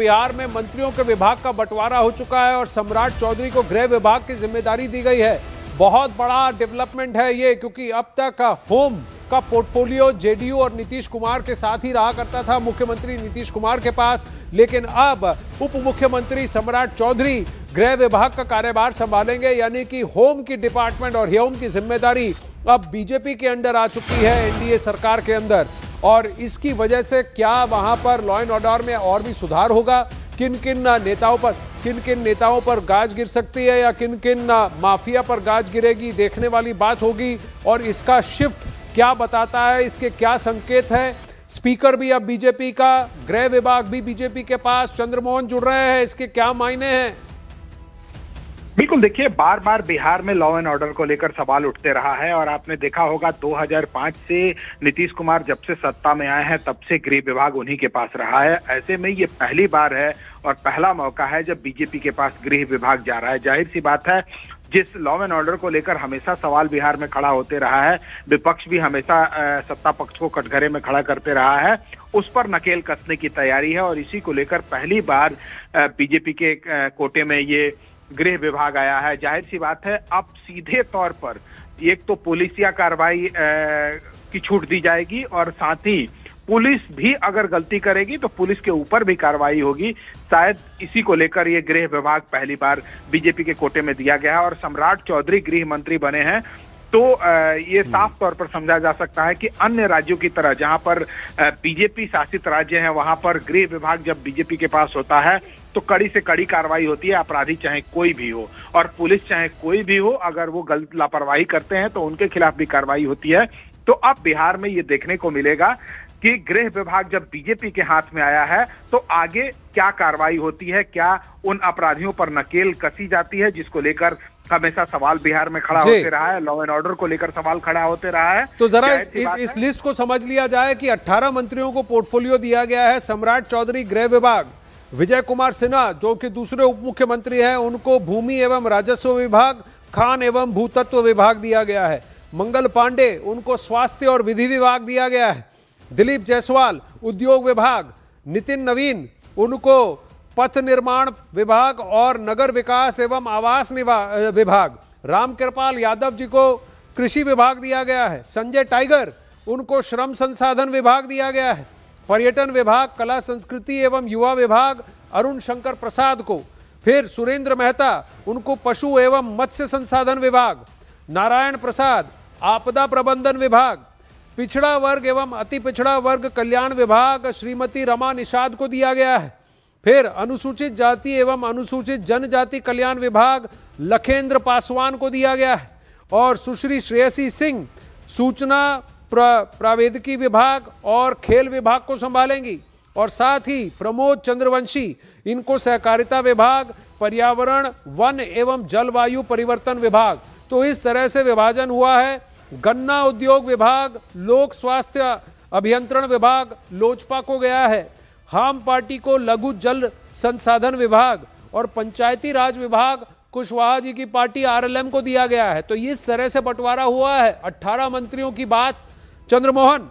बिहार में मंत्रियों के विभाग का बंटवारा हो चुका है और सम्राट चौधरी को गृह विभाग की जिम्मेदारी दी गई है। बहुत बड़ा डेवलपमेंट है ये, क्योंकि अब तक होम का पोर्टफोलियो जेडीयू और नीतीश कुमार के साथ ही रहा करता था, मुख्यमंत्री नीतीश कुमार के पास। लेकिन अब उप मुख्यमंत्री सम्राट चौधरी गृह विभाग का कार्यभार संभालेंगे, यानी कि होम की डिपार्टमेंट और होम की जिम्मेदारी अब बीजेपी के अंडर आ चुकी है, एनडीए सरकार के अंदर। और इसकी वजह से क्या वहां पर लॉ एंड ऑर्डर में और भी सुधार होगा? किन किन नेताओं पर गाज गिर सकती है या किन किन माफिया पर गाज गिरेगी, देखने वाली बात होगी। और इसका शिफ्ट क्या बताता है, इसके क्या संकेत है? स्पीकर भी अब बीजेपी का, गृह विभाग भी बीजेपी के पास, चंद्रमोहन जुड़ रहे हैं, इसके क्या मायने हैं? बिल्कुल, देखिए, बार बार बिहार में लॉ एंड ऑर्डर को लेकर सवाल उठते रहा है और आपने देखा होगा 2005 से नीतीश कुमार जब से सत्ता में आए हैं तब से गृह विभाग उन्हीं के पास रहा है। ऐसे में ये पहली बार है और पहला मौका है जब बीजेपी के पास गृह विभाग जा रहा है। जाहिर सी बात है, जिस लॉ एंड ऑर्डर को लेकर हमेशा सवाल बिहार में खड़ा होते रहा है, विपक्ष भी हमेशा सत्ता पक्ष को कटघरे में खड़ा करते रहा है, उस पर नकेल कसने की तैयारी है। और इसी को लेकर पहली बार बीजेपी के कोटे में ये गृह विभाग आया है। जाहिर सी बात है, अब सीधे तौर पर एक तो पुलिसिया कार्रवाई की छूट दी जाएगी और साथ ही पुलिस भी अगर गलती करेगी तो पुलिस के ऊपर भी कार्रवाई होगी। शायद इसी को लेकर ये गृह विभाग पहली बार बीजेपी के कोटे में दिया गया है। और सम्राट चौधरी गृह मंत्री बने हैं तो ये साफ तौर पर समझा जा सकता है कि अन्य राज्यों की तरह जहां पर बीजेपी शासित राज्य हैं, वहां पर गृह विभाग जब बीजेपी के पास होता है तो कड़ी से कड़ी कार्रवाई होती है, अपराधी चाहे कोई भी हो और पुलिस चाहे कोई भी हो, अगर वो गलत लापरवाही करते हैं तो उनके खिलाफ भी कार्रवाई होती है। तो अब बिहार में ये देखने को मिलेगा कि गृह विभाग जब बीजेपी के हाथ में आया है तो आगे क्या कार्रवाई होती है, क्या उन अपराधियों पर नकेल कसी जाती है जिसको लेकर हमेशा सवाल बिहार में खड़ा होते रहा है, लॉ एंड ऑर्डर को लेकर सवाल खड़ा होते रहा है। तो जरा इस लिस्ट को समझ लिया जाए कि 18 मंत्रियों को पोर्टफोलियो दिया गया है। सम्राट चौधरी गृह विभाग, विजय कुमार सिन्हा जो कि दूसरे उप मुख्यमंत्री हैं उनको भूमि एवं राजस्व विभाग, खान एवं भूतत्व विभाग दिया गया है। मंगल पांडे उनको स्वास्थ्य और विधि विभाग दिया गया है। दिलीप जायसवाल उद्योग विभाग, नितिन नवीन उनको पथ निर्माण विभाग और नगर विकास एवं आवास विभाग, रामकृपाल यादव जी को कृषि विभाग दिया गया है। संजय टाइगर उनको श्रम संसाधन विभाग दिया गया है। पर्यटन विभाग, कला संस्कृति एवं युवा विभाग अरुण शंकर प्रसाद को। फिर सुरेंद्र मेहता उनको पशु एवं मत्स्य संसाधन विभाग। नारायण प्रसाद आपदा प्रबंधन विभाग। पिछड़ा वर्ग एवं अति पिछड़ा वर्ग कल्याण विभाग श्रीमती रमा निषाद को दिया गया है। फिर अनुसूचित जाति एवं अनुसूचित जनजाति कल्याण विभाग लखेंद्र पासवान को दिया गया है। और सुश्री श्रेयसी सिंह सूचना प्रावैधिकी विभाग और खेल विभाग को संभालेंगी। और साथ ही प्रमोद चंद्रवंशी इनको सहकारिता विभाग, पर्यावरण, वन एवं जलवायु परिवर्तन विभाग। तो इस तरह से विभाजन हुआ है। गन्ना उद्योग विभाग, लोक स्वास्थ्य अभियंत्रण विभाग लोजपा को गया है। हम पार्टी को लघु जल संसाधन विभाग और पंचायती राज विभाग कुशवाहा जी की पार्टी आरएलएम को दिया गया है। तो इस तरह से बंटवारा हुआ है। 18 मंत्रियों की बात, चंद्रमोहन।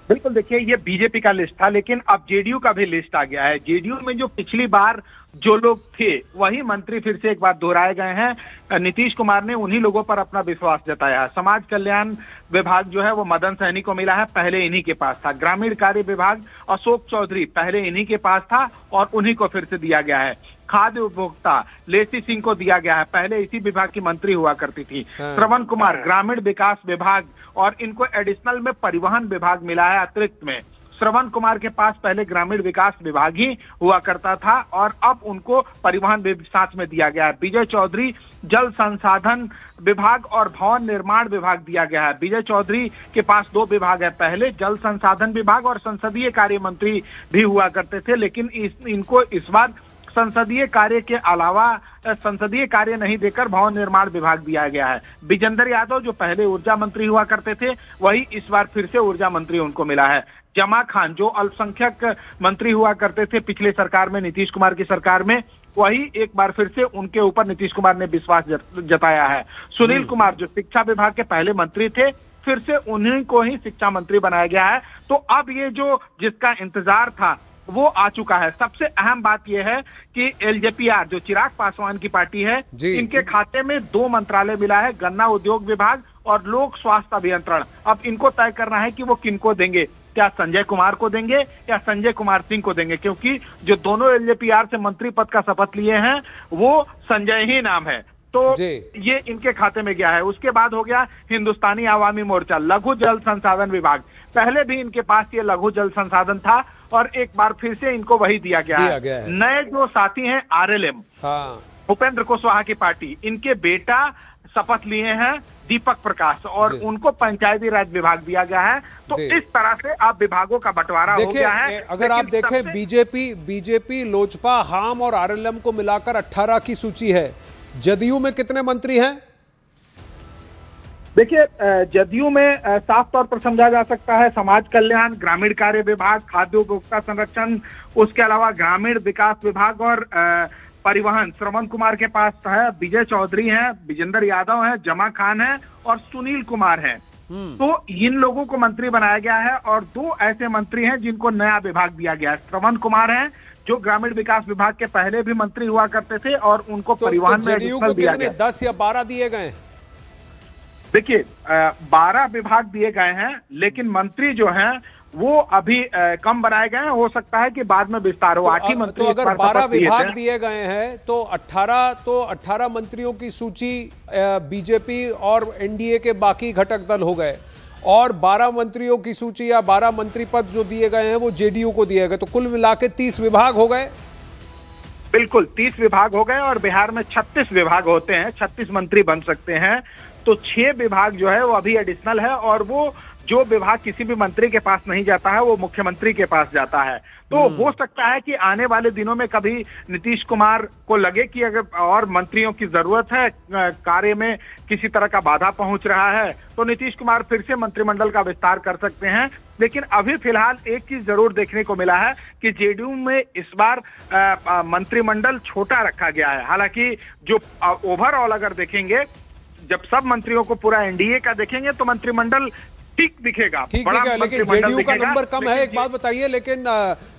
बिल्कुल, देखिए, ये बीजेपी का लिस्ट था लेकिन अब जेडीयू का भी लिस्ट आ गया है। जेडीयू में जो पिछली बार जो लोग थे वही मंत्री फिर से एक बार दोहराए गए हैं। नीतीश कुमार ने उन्हीं लोगों पर अपना विश्वास जताया है। समाज कल्याण विभाग जो है वो मदन सहनी को मिला है, पहले इन्हीं के पास था। ग्रामीण कार्य विभाग अशोक चौधरी पहले इन्हीं के पास था और उन्हीं को फिर से दिया गया है। खाद्य उपभोक्ता लेसी सिंह को दिया गया है, पहले इसी विभाग की मंत्री हुआ करती थी। श्रवण कुमार ग्रामीण विकास विभाग और इनको एडिशनल में परिवहन विभाग मिला है अतिरिक्त में। श्रवण कुमार के पास पहले ग्रामीण विकास विभाग ही हुआ करता था और अब उनको परिवहन साथ में दिया गया है। विजय चौधरी जल संसाधन विभाग और भवन निर्माण विभाग दिया गया है। विजय चौधरी के पास 2 विभाग है, पहले जल संसाधन विभाग और संसदीय कार्य मंत्री भी हुआ करते थे, लेकिन इनको इस बार संसदीय कार्य के अलावा संसदीय कार्य नहीं देकर भवन निर्माण विभाग दिया गया है। विजेंद्र यादव जो पहले ऊर्जा मंत्री हुआ करते थे वही इस बार फिर से ऊर्जा मंत्री उनको मिला है। जमा खान जो अल्पसंख्यक मंत्री हुआ करते थे पिछले सरकार में, नीतीश कुमार की सरकार में, वही एक बार फिर से उनके ऊपर नीतीश कुमार ने विश्वास जताया है। सुनील कुमार जो शिक्षा विभाग के पहले मंत्री थे, फिर से उन्हीं को ही शिक्षा मंत्री बनाया गया है। तो अब ये जो जिसका इंतजार था वो आ चुका है। सबसे अहम बात यह है कि एलजेपीआर जो चिराग पासवान की पार्टी है, इनके खाते में 2 मंत्रालय मिला है, गन्ना उद्योग विभाग और लोक स्वास्थ्य अभियंत्रण। अब इनको तय करना है कि वो किनको देंगे, क्या संजय कुमार को देंगे या संजय कुमार सिंह को देंगे, क्योंकि जो दोनों एलजेपीआर से मंत्री पद का शपथ लिए हैं वो संजय ही नाम है, तो ये इनके खाते में गया है। उसके बाद हो गया हिंदुस्तानी आवामी मोर्चा, लघु जल संसाधन विभाग। पहले भी इनके पास ये लघु जल संसाधन था और एक बार फिर से इनको वही दिया गया है। नए जो साथी हैं आरएलएम, उपेंद्र कुशवाहा की पार्टी, इनके बेटा शपथ लिए हैं दीपक प्रकाश और उनको पंचायती राज विभाग दिया गया है। तो इस तरह से आप विभागों का बंटवारा हो गया है। अगर आप देखें बीजेपी लोजपा हाम और आरएलएम को मिलाकर 18 की सूची है। जदयू में कितने मंत्री हैं? देखिए, जदयू में साफ तौर पर समझा जा सकता है समाज कल्याण, ग्रामीण कार्य विभाग, खाद्य उपभोक्ता संरक्षण, उसके अलावा ग्रामीण विकास विभाग और परिवहन श्रवण कुमार के पास है, विजय चौधरी हैं, विजेंद्र यादव हैं, जमा खान हैं और सुनील कुमार हैं। तो इन लोगों को मंत्री बनाया गया है और 2 ऐसे मंत्री हैं जिनको नया विभाग दिया गया है। श्रवण कुमार हैं जो ग्रामीण विकास विभाग के पहले भी मंत्री हुआ करते थे और उनको परिवहन में एडिशनल दिया गया। 10 या 12 दिए गए? देखिए, 12 विभाग दिए गए हैं, लेकिन मंत्री जो हैं वो अभी कम बनाए गए हैं। हो सकता है कि बाद में विस्तार हो। 8 ही मंत्री। तो अगर 12 विभाग दिए गए हैं तो 18 मंत्रियों की सूची बीजेपी और एनडीए के बाकी घटक दल हो गए और 12 मंत्रियों की सूची या 12 मंत्री पद जो दिए गए हैं वो जेडीयू को दिए गए। तो कुल मिला के 30 विभाग हो गए। बिल्कुल 30 विभाग हो गए और बिहार में 36 विभाग होते हैं, 36 मंत्री बन सकते हैं। तो 6 विभाग जो है वो अभी एडिशनल है और वो जो विभाग किसी भी मंत्री के पास नहीं जाता है वो मुख्यमंत्री के पास जाता है। तो हो सकता है कि आने वाले दिनों में कभी नीतीश कुमार को लगे कि अगर और मंत्रियों की जरूरत है, कार्य में किसी तरह का बाधा पहुंच रहा है, तो नीतीश कुमार फिर से मंत्रिमंडल का विस्तार कर सकते हैं। लेकिन अभी फिलहाल एक चीज जरूर देखने को मिला है कि जेडीयू में इस बार मंत्रिमंडल छोटा रखा गया है। हालांकि जो ओवरऑल अगर देखेंगे, जब सब मंत्रियों को पूरा एनडीए का देखेंगे तो मंत्रिमंडल ठीक दिखेगा, ठीक है, लेकिन जेडीयू का नंबर कम है। एक बात बताइए, लेकिन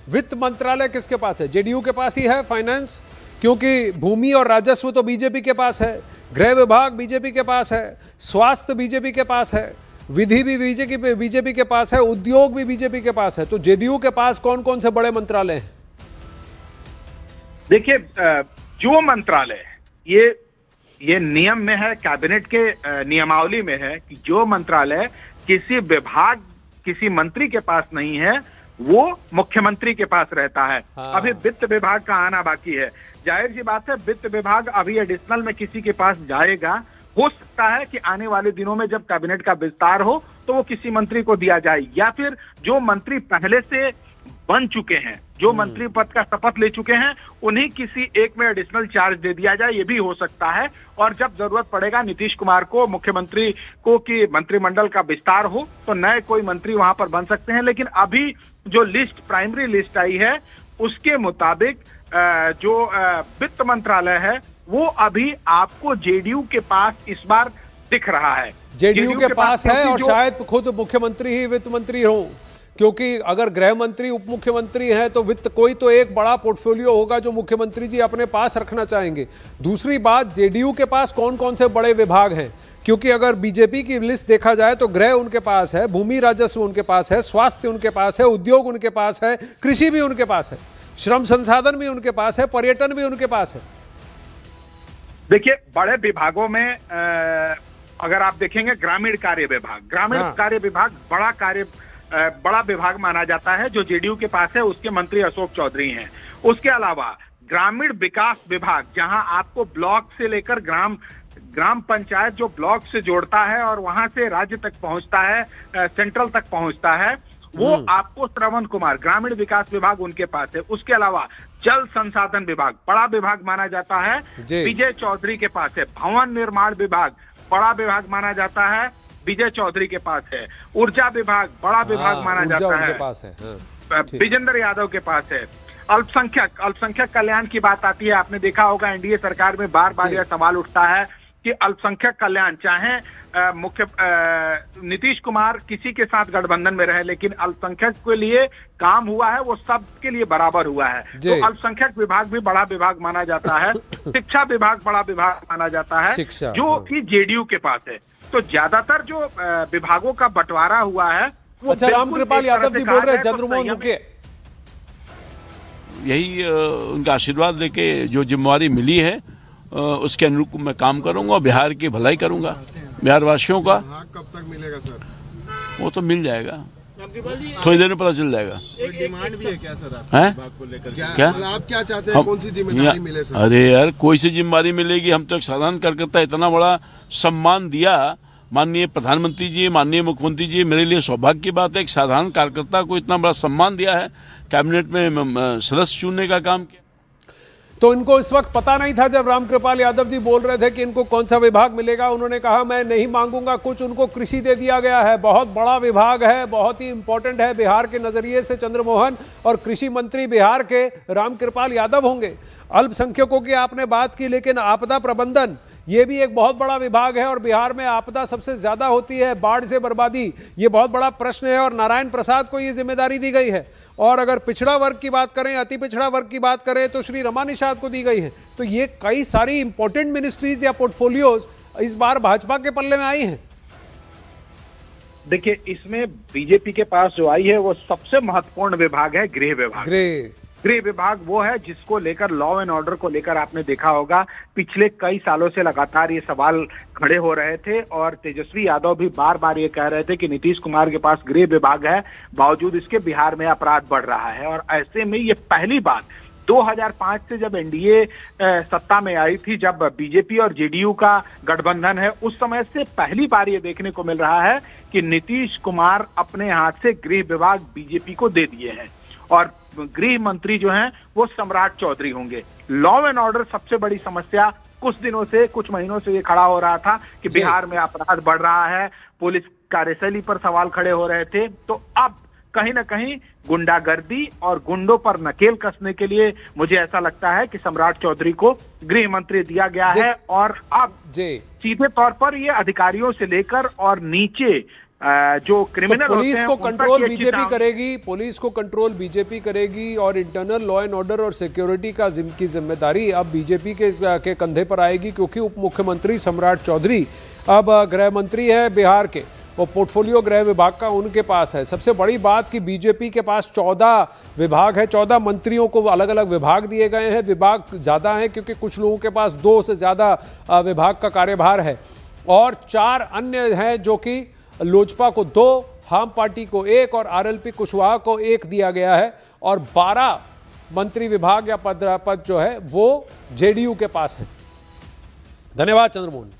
वित्त मंत्रालय किसके पास है? जेडीयू के पास ही है फाइनेंस, क्योंकि भूमि और राजस्व तो बीजेपी के पास है, गृह विभाग बीजेपी के पास है, स्वास्थ्य बीजेपी के पास है, विधि भी बीजेपी के पास है, उद्योग भी बीजेपी के पास है। तो जेडीयू के पास कौन कौन से बड़े मंत्रालय हैं? देखिए, जो मंत्रालय ये नियम में है, कैबिनेट के नियमावली में है कि जो मंत्रालय किसी विभाग, किसी मंत्री के पास नहीं है वो मुख्यमंत्री के पास रहता है। अभी वित्त विभाग का आना बाकी है। जाहिर सी बात है, वित्त विभाग अभी एडिशनल में किसी के पास जाएगा। हो सकता है कि आने वाले दिनों में जब कैबिनेट का विस्तार हो तो वो किसी मंत्री को दिया जाए, या फिर जो मंत्री पहले से बन चुके हैं, जो मंत्री पद का शपथ ले चुके हैं, उन्हीं किसी एक में एडिशनल चार्ज दे दिया जाए, ये भी हो सकता है। और जब जरूरत पड़ेगा नीतीश कुमार को, मुख्यमंत्री को, कि मंत्रिमंडल का विस्तार हो तो नए कोई मंत्री वहां पर बन सकते हैं। लेकिन अभी जो लिस्ट, प्राइमरी लिस्ट आई है, उसके मुताबिक जो वित्त मंत्रालय है वो अभी आपको जेडीयू के पास इस बार दिख रहा है। जेडीयू के पास है और शायद खुद मुख्यमंत्री ही वित्त मंत्री हो, क्योंकि अगर गृह मंत्री उप मुख्यमंत्री हैं तो वित्त कोई तो एक बड़ा पोर्टफोलियो होगा जो मुख्यमंत्री जी अपने पास रखना चाहेंगे। दूसरी बात, जेडीयू के पास कौन कौन से बड़े विभाग हैं, क्योंकि अगर बीजेपी की लिस्ट देखा जाए तो गृह उनके पास है, भूमि राजस्व उनके पास है, स्वास्थ्य उनके पास है, उद्योग उनके पास है, कृषि भी उनके पास है, श्रम संसाधन भी उनके पास है, पर्यटन भी उनके पास है। देखिए, बड़े विभागों में अगर आप देखेंगे, ग्रामीण कार्य विभाग बड़ा विभाग माना जाता है, जो जेडीयू के पास है। उसके मंत्री अशोक चौधरी हैं। उसके अलावा ग्रामीण विकास विभाग, जहां आपको ब्लॉक से लेकर ग्राम पंचायत जो ब्लॉक से जोड़ता है और वहां से राज्य तक पहुंचता है, सेंट्रल तक पहुंचता है, वो आपको श्रवण कुमार, ग्रामीण विकास विभाग उनके पास है। उसके अलावा जल संसाधन विभाग बड़ा विभाग माना जाता है, विजय चौधरी के पास है। भवन निर्माण विभाग बड़ा विभाग माना जाता है, विजय चौधरी के पास है। ऊर्जा विभाग बड़ा विभाग माना जाता है, विजेंद्र यादव के पास है। अल्पसंख्यक कल्याण की बात आती है, आपने देखा होगा एनडीए सरकार में बार बार यह सवाल उठता है कि अल्पसंख्यक कल्याण, चाहे नीतीश कुमार किसी के साथ गठबंधन में रहे, लेकिन अल्पसंख्यक के लिए काम हुआ है वो सबके लिए बराबर हुआ है। तो अल्पसंख्यक विभाग भी बड़ा विभाग माना जाता है, शिक्षा विभाग बड़ा विभाग माना जाता है, जो कि जेडीयू के पास है। तो ज्यादातर जो विभागों का बंटवारा हुआ है वो अच्छा, रामकृपाल यादव जी बोल रहे हैं, चंद्रमोहन रुके। यही उनका आशीर्वाद लेके जो जिम्मेवारी मिली है उसके अनुरूप मैं काम करूंगा और बिहार की भलाई करूंगा, बिहार वासियों का। कब तक मिलेगा सर? वो तो मिल जाएगा, थोड़ी देर में पता चल जाएगा। डिमांड भी है क्या सर आपको लेकर? क्या आप क्या चाहते हैं, कौन सी जिम्मेदारी मिले सर? अरे यार, कोई सी जिम्मेदारी मिलेगी। हम तो एक साधारण कार्यकर्ता, इतना बड़ा सम्मान दिया माननीय प्रधानमंत्री जी, माननीय मुख्यमंत्री जी, मेरे लिए सौभाग्य की बात है। एक साधारण कार्यकर्ता को इतना बड़ा सम्मान दिया है, कैबिनेट में सदस्य चुनने का काम किया। तो इनको इस वक्त पता नहीं था जब रामकृपाल यादव जी बोल रहे थे कि इनको कौन सा विभाग मिलेगा। उन्होंने कहा मैं नहीं मांगूंगा कुछ, उनको कृषि दे दिया गया है। बहुत बड़ा विभाग है, बहुत ही इंपॉर्टेंट है बिहार के नजरिए से चंद्रमोहन, और कृषि मंत्री बिहार के रामकृपाल यादव होंगे। अल्पसंख्यकों की आपने बात की, लेकिन आपदा प्रबंधन ये भी एक बहुत बड़ा विभाग है और बिहार में आपदा सबसे ज्यादा होती है, बाढ़ से बर्बादी, ये बहुत बड़ा प्रश्न है और नारायण प्रसाद को ये जिम्मेदारी दी गई है। और अगर पिछड़ा वर्ग की बात करें, अति पिछड़ा वर्ग की बात करें तो श्री रमा निषाद को दी गई है। तो ये कई सारी इंपॉर्टेंट मिनिस्ट्रीज या पोर्टफोलियोज इस बार भाजपा के पल्ले में आई हैं। देखिए, इसमें बीजेपी के पास जो आई है वो सबसे महत्वपूर्ण विभाग है गृह विभाग। गृह विभाग वो है जिसको लेकर लॉ एंड ऑर्डर को लेकर आपने देखा होगा पिछले कई सालों से लगातार ये सवाल खड़े हो रहे थे, और तेजस्वी यादव भी बार बार ये कह रहे थे कि नीतीश कुमार के पास गृह विभाग है, बावजूद इसके बिहार में अपराध बढ़ रहा है। और ऐसे में ये पहली बार 2005 से जब एनडीए सत्ता में आई थी, जब बीजेपी और जेडीयू का गठबंधन है, उस समय से पहली बार ये देखने को मिल रहा है कि नीतीश कुमार अपने हाथ से गृह विभाग बीजेपी को दे दिए हैं और गृह मंत्री जो हैं वो सम्राट चौधरी होंगे। लॉ एंड ऑर्डर सबसे बड़ी समस्या कुछ दिनों से, कुछ महीनों से ये खड़ा हो रहा था कि बिहार में अपराध बढ़ रहा है, पुलिस कार्यशैली पर सवाल खड़े हो रहे थे। तो अब कहीं ना कहीं गुंडागर्दी और गुंडों पर नकेल कसने के लिए मुझे ऐसा लगता है कि सम्राट चौधरी को गृह मंत्री दिया गया है। और अब सीधे तौर पर ये अधिकारियों से लेकर और नीचे जो क्रिमिनल पुलिस को कंट्रोल बीजेपी करेगी, पुलिस को कंट्रोल बीजेपी करेगी और इंटरनल लॉ एंड ऑर्डर और सिक्योरिटी की जिम्मेदारी अब बीजेपी के कंधे पर आएगी, क्योंकि उप मुख्यमंत्री सम्राट चौधरी अब गृह मंत्री है बिहार के। वो पोर्टफोलियो गृह विभाग का उनके पास है। सबसे बड़ी बात कि बीजेपी के पास 14 विभाग है, 14 मंत्रियों को अलग अलग विभाग दिए गए हैं। विभाग ज़्यादा हैं क्योंकि कुछ लोगों के पास 2 से ज़्यादा विभाग का कार्यभार है, और 4 अन्य हैं जो कि लोजपा को 2, हम पार्टी को 1 और आरएलपी कुशवाहा को 1 दिया गया है, और 12 मंत्री विभाग या पद जो है वो जेडीयू के पास है। धन्यवाद चंद्रमोहन।